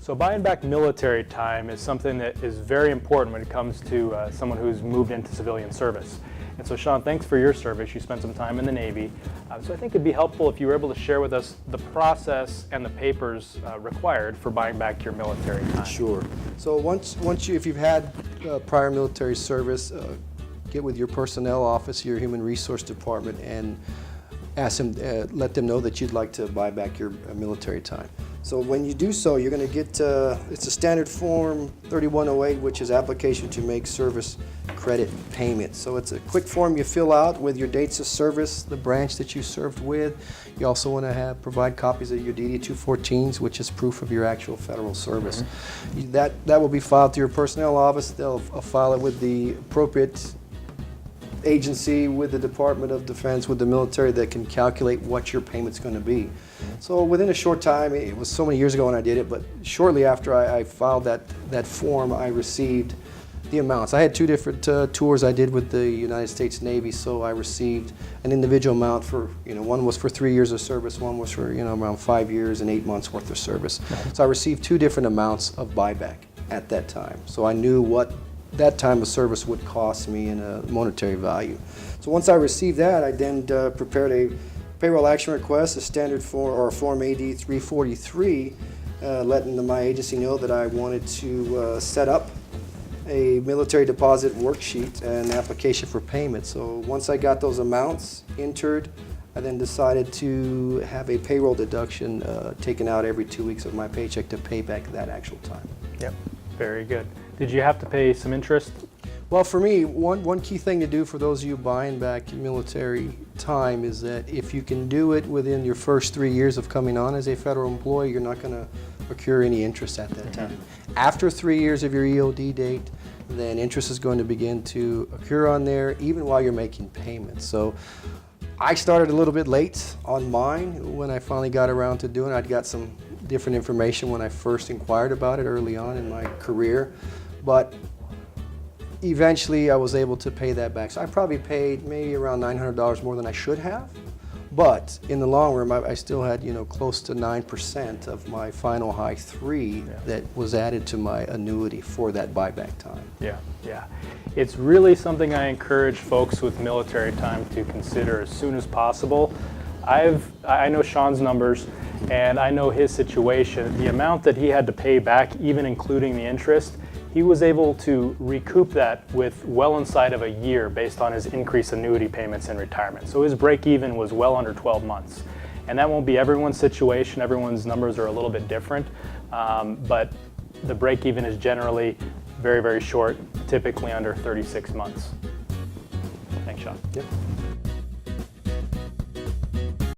So buying back military time is something that is very important when it comes to someone who's moved into civilian service. And so Shawn, thanks for your service. You spent some time in the Navy. So I think it'd be helpful if you were able to share with us the process and the papers required for buying back your military time. Sure. So if you've had prior military service, get with your personnel office, your human resource department, and ask them, let them know that you'd like to buy back your military time. So when you do so, you're going to get, it's a standard form 3108, which is application to make service credit payment. So it's a quick form you fill out with your dates of service, the branch that you served with. You also want to provide copies of your DD-214s, which is proof of your actual federal service. Mm-hmm. That will be filed to your personnel office. They'll file it with the appropriate agency, with the Department of Defense, with the military, that can calculate what your payment's going to be. So within a short time, it was so many years ago when I did it, but shortly after I filed that form, I received the amounts. I had two different tours I did with the United States Navy, so I received an individual amount for, one was for 3 years of service, one was for, around 5 years and 8 months worth of service. So I received two different amounts of buyback at that time. So I knew what that time of service would cost me in a monetary value. So once I received that, I then prepared a payroll action request, a standard form, or Form AD 343, letting my agency know that I wanted to set up a military deposit worksheet and application for payment. So once I got those amounts entered, I then decided to have a payroll deduction taken out every 2 weeks of my paycheck to pay back that actual time. Yep, very good. Did you have to pay some interest? Well, for me, one key thing to do for those of you buying back military time is that if you can do it within your first 3 years of coming on as a federal employee, you're not going to accrue any interest at that time. After 3 years of your EOD date, then interest is going to begin to accrue on there, even while you're making payments. So I started a little bit late on mine. When I finally got around to doing it, I'd got some different information when I first inquired about it early on in my career. But eventually I was able to pay that back. So I probably paid maybe around $900 more than I should have. But in the long run, I still had, close to 9% of my final high 3 that was added to my annuity for that buyback time. Yeah. It's really something I encourage folks with military time to consider as soon as possible. I know Shawn's numbers, and I know his situation. The amount that he had to pay back, even including the interest, he was able to recoup that with well inside of a year based on his increased annuity payments in retirement. So his break even was well under 12 months. And that won't be everyone's situation. Everyone's numbers are a little bit different. But the break even is generally very, very short, typically under 36 months. Thanks, Shawn. Yep.